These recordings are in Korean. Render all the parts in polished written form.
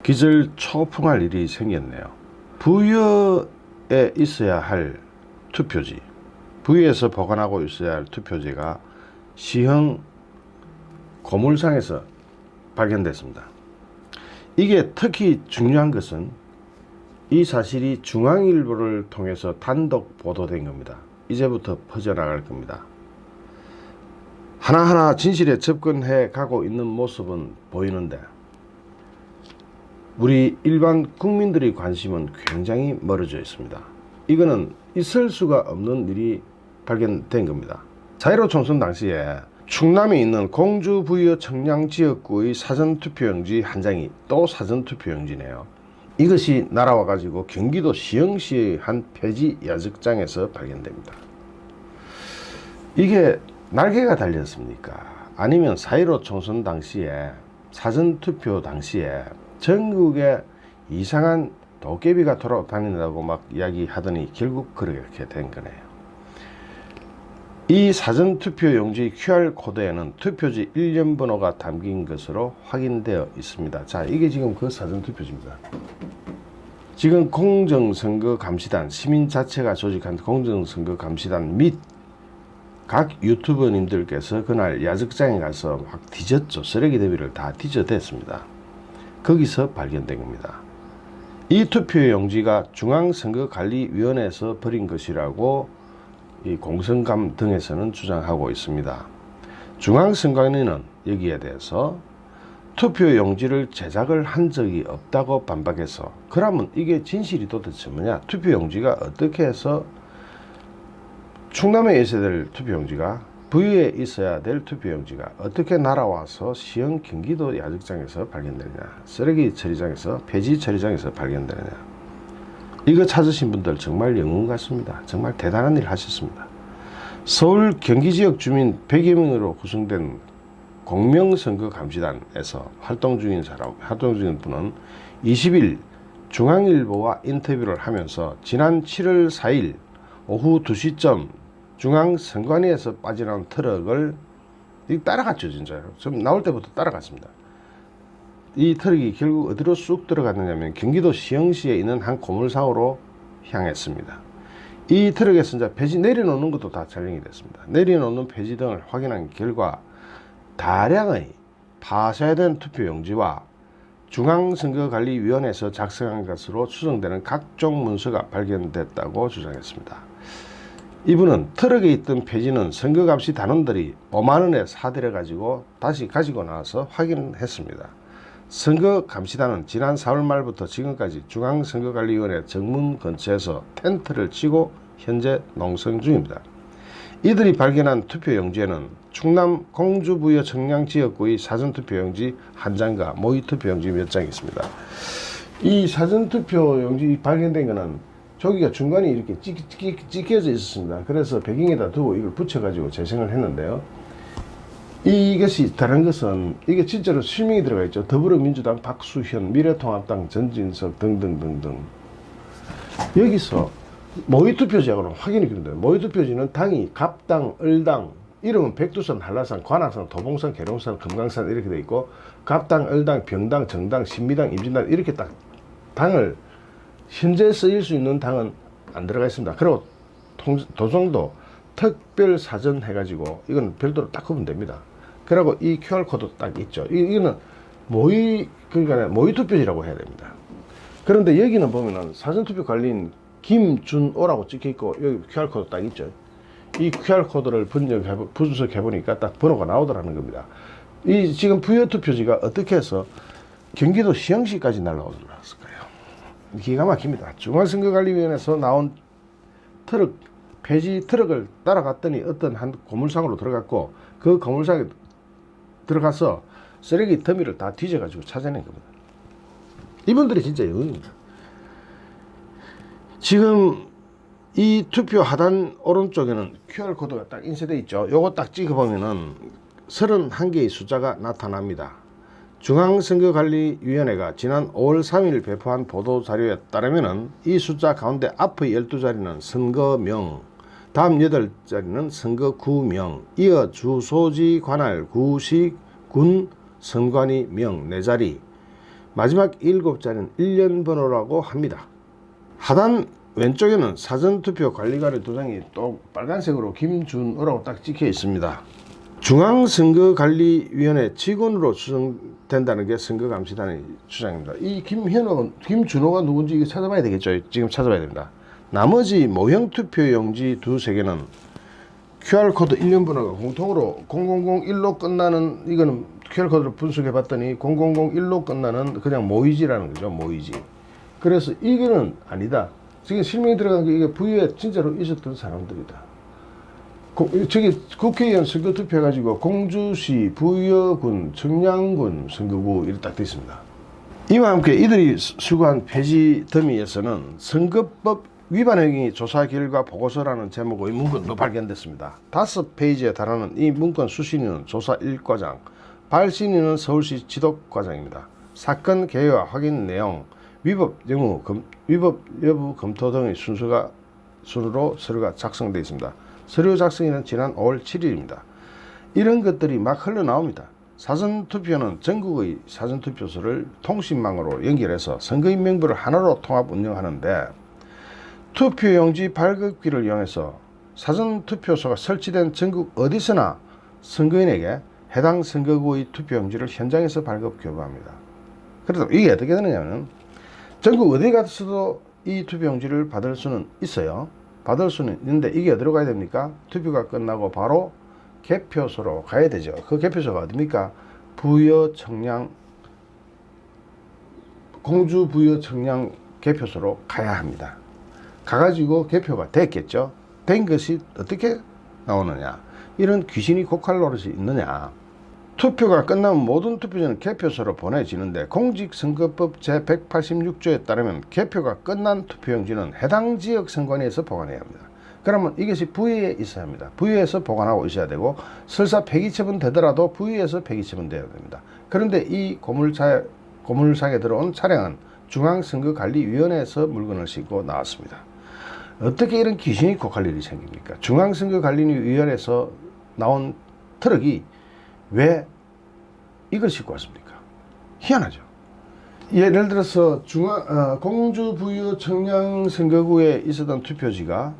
기절초풍할 일이 생겼네요. 부여에 있어야 할 투표지, 부여에서 보관하고 있어야 할 투표지가 시흥 고물상에서 발견됐습니다. 이게 특히 중요한 것은 이 사실이 중앙일보를 통해서 단독 보도된 겁니다. 이제부터 퍼져나갈 겁니다. 하나하나 진실에 접근해 가고 있는 모습은 보이는데 우리 일반 국민들의 관심은 굉장히 멀어져 있습니다. 이거는 있을 수가 없는 일이 발견된 겁니다. 4.15 총선 당시에 충남에 있는 공주 부여 청량 지역구의 사전투표용지 한 장이 또 사전투표용지네요. 이것이 날아와 가지고 경기도 시흥시의 한 폐지 야적장에서 발견됩니다. 이게 날개가 달렸습니까? 아니면 4.15 총선 당시에 사전투표 당시에 전국에 이상한 도깨비가 돌아다닌다고 막 이야기하더니 결국 그렇게 된 거네요. 이 사전투표용지 QR코드에는 투표지 일련번호가 담긴 것으로 확인되어 있습니다. 자, 이게 지금 그 사전투표지입니다. 지금 공정선거감시단, 시민 자체가 조직한 공정선거감시단 및 각 유튜버님들께서 그날 야적장에 가서 막 뒤졌죠. 쓰레기 대비를 다 뒤져댔습니다. 거기서 발견된 겁니다. 이 투표용지가 중앙선거관리위원회에서 버린 것이라고 이 공선감 등에서는 주장하고 있습니다. 중앙선관위는 여기에 대해서 투표용지를 제작을 한 적이 없다고 반박해서, 그러면 이게 진실이 도대체 뭐냐? 투표용지가 어떻게 해서 충남에 있어야 될 투표용지가, 부여에 있어야 될 투표용지가 어떻게 날아와서 시흥 경기도 야적장에서 발견되느냐, 쓰레기 처리장에서, 폐지 처리장에서 발견되느냐. 이거 찾으신 분들 정말 영웅 같습니다. 정말 대단한 일 하셨습니다. 서울 경기 지역 주민 100여 명으로 구성된 공명선거감시단에서 활동 중인 분은 20일 중앙일보와 인터뷰를 하면서 지난 7월 4일 오후 2시쯤 중앙선관위에서 빠져나온 트럭을 따라갔죠. 진짜요. 좀 나올 때부터 따라갔습니다. 이 트럭이 결국 어디로 쑥 들어갔느냐면 경기도 시흥시에 있는 한 고물상으로 향했습니다. 이 트럭에서 이제 폐지 내려놓는 것도 다 촬영이 됐습니다. 내려놓는 폐지 등을 확인한 결과 다량의 파쇄된 투표용지와 중앙선거관리위원회에서 작성한 것으로 추정되는 각종 문서가 발견됐다고 주장했습니다. 이분은 트럭에 있던 폐지는 선거감시 단원들이 5만원에 사들여 가지고 다시 가지고 나와서 확인했습니다. 선거감시단은 지난 4월 말부터 지금까지 중앙선거관리위원회 정문 근처에서 텐트를 치고 현재 농성 중입니다. 이들이 발견한 투표용지에는 충남 공주부여 청량지역구의 사전투표용지 한 장과 모의투표용지 몇 장이 있습니다. 이 사전투표용지 발견된 것은 저기가 중간에 이렇게 찍혀져 있었습니다. 그래서 배경에다 두고 이걸 붙여가지고 재생을 했는데요. 이것이 다른 것은 이게 진짜로 실명이 들어가 있죠. 더불어민주당 박수현, 미래통합당 전진석 등등등등. 여기서 모의투표지하고는 확인이 필요합니다. 모의투표지는 당이 갑당, 을당, 이름은 백두산, 한라산, 관악산, 도봉산, 계룡산, 금강산 이렇게 돼 있고, 갑당, 을당, 병당, 정당, 신미당, 임진당 이렇게 딱 당을 현재 쓰일 수 있는 당은 안 들어가 있습니다. 그리고 도정도 특별 사전 해가지고 이건 별도로 딱 구분됩니다. 그리고 이 QR코드 딱 있죠. 이거는 그러니까 모의투표지라고 해야 됩니다. 그런데 여기는 보면은 사전투표 관리인 김준호라고 찍혀 있고 여기 QR코드 딱 있죠. 이 QR코드를 분석해 보니까 딱 번호가 나오더라는 겁니다. 이 지금 부여투표지가 어떻게 해서 경기도 시흥시까지 날라왔을까요? 기가 막힙니다. 중앙선거관리위원회에서 나온 폐지 트럭을 따라갔더니 어떤 한 고물상으로 들어갔고, 그 고물상에 들어가서 쓰레기 더미를 다 뒤져가지고 찾아낸 겁니다. 이분들이 진짜 영웅입니다. 지금 이 투표 하단 오른쪽에는 QR코드가 딱 인쇄되어 있죠. 요거 딱 찍어보면은 31개의 숫자가 나타납니다. 중앙선거관리위원회가 지난 5월 3일 배포한 보도자료에 따르면 이 숫자 가운데 앞의 12자리는 선거명, 다음 8자리는 선거구명, 이어 주소지 관할, 구시, 군, 선관위 명 4자리, 마지막 7자리는 1년 번호라고 합니다. 하단 왼쪽에는 사전투표 관리관의 도장이 또 빨간색으로 김준호라고 딱 찍혀 있습니다. 중앙선거관리위원회 직원으로 추정된다는 게 선거감시단의 주장입니다. 이 김준호가 누군지 찾아봐야 되겠죠. 지금 찾아봐야 됩니다. 나머지 모형 투표용지 두세 개는 QR코드 1년 번호가 공통으로 0001로 끝나는, 이거는 QR코드를 분석해 봤더니 0001로 끝나는 그냥 모이지라는 거죠. 모이지. 그래서 이거는 아니다. 지금 실명이 들어간 게 이게 부여에 진짜로 있었던 사람들이다. 저기 국회의원 선거투표 해가지고 공주시, 부여군, 청량군 선거구 이렇게 딱 되어 있습니다. 이와 함께 이들이 수거한 폐지 더미에서는 선거법 위반 행위 조사 결과 보고서라는 제목의 문건도 발견됐습니다. 5페이지에 달하는 이 문건 수신인은 조사 1과장, 발신인은 서울시 지도과장입니다. 사건 개요와 확인 내용, 위법 여부 검토 등의 순으로 서류가 작성되어 있습니다. 서류 작성일은 지난 5월 7일입니다. 이런 것들이 막 흘러나옵니다. 사전투표는 전국의 사전투표소를 통신망으로 연결해서 선거인 명부를 하나로 통합 운영하는데, 투표용지 발급기를 이용해서 사전투표소가 설치된 전국 어디서나 선거인에게 해당 선거구의 투표용지를 현장에서 발급 교부합니다. 그래도 이게 어떻게 되느냐면, 전국 어디 가서도 이 투표용지를 받을 수는 있어요. 받을 수는 있는데 이게 어디로 가야 됩니까? 투표가 끝나고 바로 개표소로 가야 되죠. 그 개표소가 어디입니까? 부여 청량, 공주 부여 청량 개표소로 가야 합니다. 가가지고 개표가 됐겠죠. 된 것이 어떻게 나오느냐, 이런 귀신이 고칼 노릇이 있느냐. 투표가 끝나면 모든 투표지는 개표소로 보내지는데, 공직선거법 제186조에 따르면 개표가 끝난 투표용지는 해당 지역 선관위에서 보관해야 합니다. 그러면 이것이 부여에 있어야 합니다. 부여에서 보관하고 있어야 되고, 설사 폐기처분 되더라도 부여에서 폐기처분 되어야 됩니다. 그런데 이 고물상에 들어온 차량은 중앙선거관리위원회에서 물건을 싣고 나왔습니다. 어떻게 이런 귀신이 고칼 일이 생깁니까? 중앙선거관리위원회에서 나온 트럭이 왜 이걸 싣고 왔습니까? 희한하죠. 예를 들어서 공주 부여 청량 선거구에 있었던 투표지가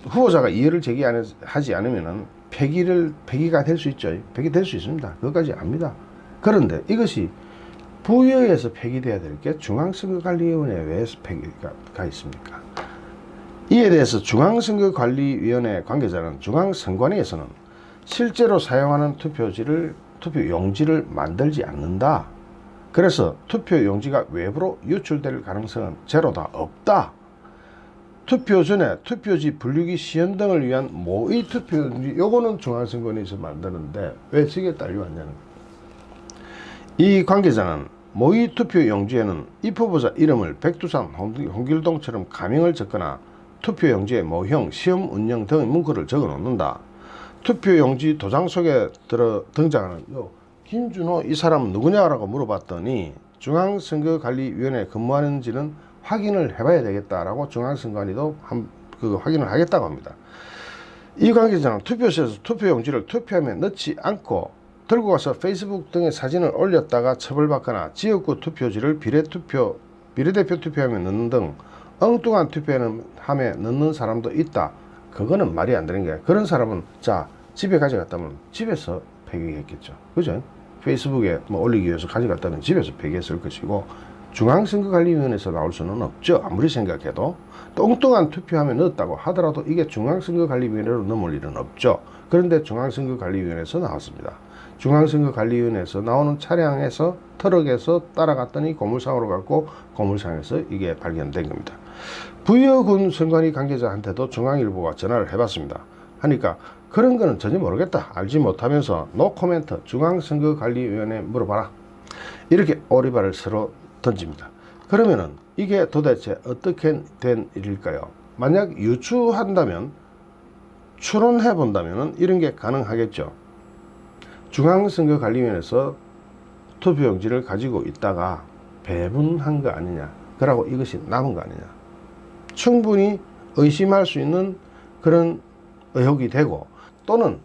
후보자가 이의를 제기하지 않으면 폐기가 될 수 있죠. 폐기될 수 있습니다. 그것까지 압니다. 그런데 이것이 부여에서 폐기돼야 될 게 중앙선거관리위원회에 왜 폐기가 있습니까? 이에 대해서 중앙선거관리위원회 관계자는 중앙선관위에서는 실제로 사용하는 투표용지를 만들지 않는다. 그래서 투표용지가 외부로 유출될 가능성은 제로다, 없다. 투표 전에 투표지 분류기 시연 등을 위한 모의 투표용지, 요거는 중앙선관위에서 만드는데 왜 저게 딸려왔냐는 거예요. 이 관계자는 모의 투표용지에는 입후보자 이름을 백두산, 홍길동처럼 가명을 적거나 투표용지에 모형, 시험 운영 등의 문구를 적어 놓는다. 투표용지 도장 속에 등장하는 김준호 이 사람은 누구냐라고 물어봤더니 중앙선거관리위원회에 근무하는지는 확인을 해봐야 되겠다라고 중앙선관위도 확인을 하겠다고 합니다. 이 관계자는 투표소에서 투표용지를 투표함에 넣지 않고 들고 가서 페이스북 등에 사진을 올렸다가 처벌받거나 지역구 투표지를 비례대표 투표함에 넣는 등 엉뚱한 투표함에 넣는 사람도 있다. 그거는 말이 안 되는 게, 그런 사람은 집에 가져갔다면 집에서 폐기했겠죠. 그죠? 페이스북에 올리기 위해서 가져갔다면 집에서 폐기했을 것이고, 중앙선거관리위원회에서 나올 수는 없죠. 아무리 생각해도. 또 엉뚱한 투표함에 넣었다고 하더라도 이게 중앙선거관리위원회로 넘을 일은 없죠. 그런데 중앙선거관리위원회에서 나왔습니다. 중앙선거관리위원회에서 나오는 차량에서 트럭에서 따라갔더니 고물상으로 갔고, 고물상에서 이게 발견된 겁니다. 부여군 선관위 관계자한테도 중앙일보가 전화를 해봤습니다. 하니까 그런 거는 전혀 모르겠다, 알지 못하면서 노코멘트, 중앙선거관리위원회 물어봐라, 이렇게 오리발을 서로 던집니다. 그러면은 이게 도대체 어떻게 된 일일까요? 만약 유추한다면, 추론해 본다면 이런 게 가능하겠죠. 중앙선거관리위원회에서 투표용지를 가지고 있다가 배분한 거 아니냐, 그러고 이것이 남은 거 아니냐, 충분히 의심할 수 있는 그런 의혹이 되고, 또는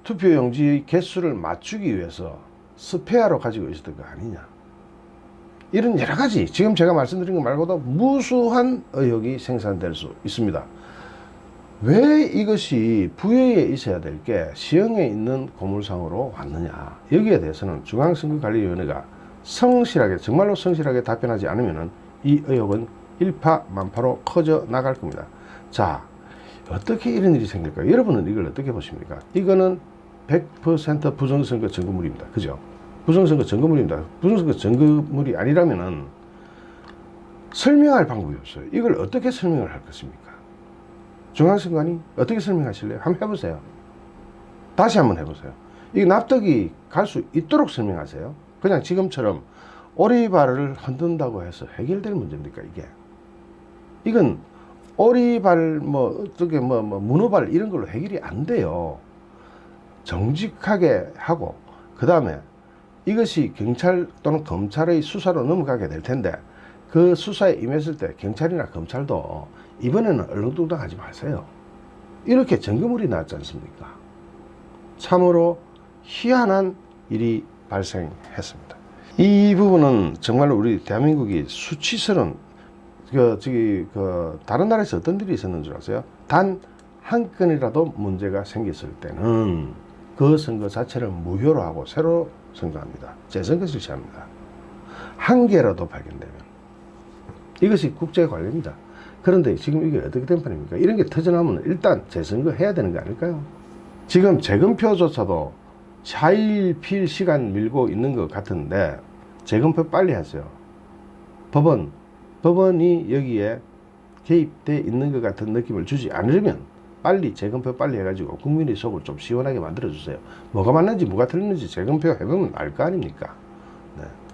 투표용지 개수를 맞추기 위해서 스페어로 가지고 있었던 거 아니냐, 이런 여러 가지 지금 제가 말씀드린 것 말고도 무수한 의혹이 생산될 수 있습니다. 왜 이것이 부여에 있어야 될 게 시흥에 있는 고물상으로 왔느냐, 여기에 대해서는 중앙선거관리위원회가 성실하게, 정말로 성실하게 답변하지 않으면 이 의혹은 일파만파로 커져 나갈 겁니다. 자, 어떻게 이런 일이 생길까요? 여러분은 이걸 어떻게 보십니까? 이거는 100% 부정선거 증거물입니다. 그죠? 부정선거 증거물입니다. 부정선거 증거물이 아니라면은 설명할 방법이 없어요. 이걸 어떻게 설명을 할 것입니까? 중앙선관위 어떻게 설명하실래요? 한번 해보세요. 다시 한번 해보세요. 이게 납득이 갈 수 있도록 설명하세요. 그냥 지금처럼 오리발을 흔든다고 해서 해결될 문제입니까? 이건 오리발 어떻게 문어발 이런 걸로 해결이 안 돼요. 정직하게 하고, 그 다음에 이것이 경찰 또는 검찰의 수사로 넘어가게 될 텐데, 그 수사에 임했을 때 경찰이나 검찰도 이번에는 얼렁뚱땅하지 마세요. 이렇게 증거물이 나왔지 않습니까? 참으로 희한한 일이 발생했습니다. 이 부분은 정말로 우리 대한민국이 수치스러운, 다른 나라에서 어떤 일이 있었는 줄 아세요? 단 한 건이라도 문제가 생겼을 때는 그 선거 자체를 무효로 하고 새로 선거합니다. 재선거 실시합니다. 한 개라도 발견되면. 이것이 국제 관례입니다. 그런데 지금 이게 어떻게 된 판입니까? 이런 게 터져나오면 일단 재선거 해야 되는 거 아닐까요? 지금 재검표조차도 차일 필 시간 밀고 있는 것 같은데 재검표 빨리 하세요. 법원이 여기에 개입돼 있는 것 같은 느낌을 주지 않으려면 빨리 재검표 빨리 해가지고 국민의 속을 좀 시원하게 만들어 주세요. 뭐가 맞는지 뭐가 틀렸는지 재검표 해보면 알 거 아닙니까? 네.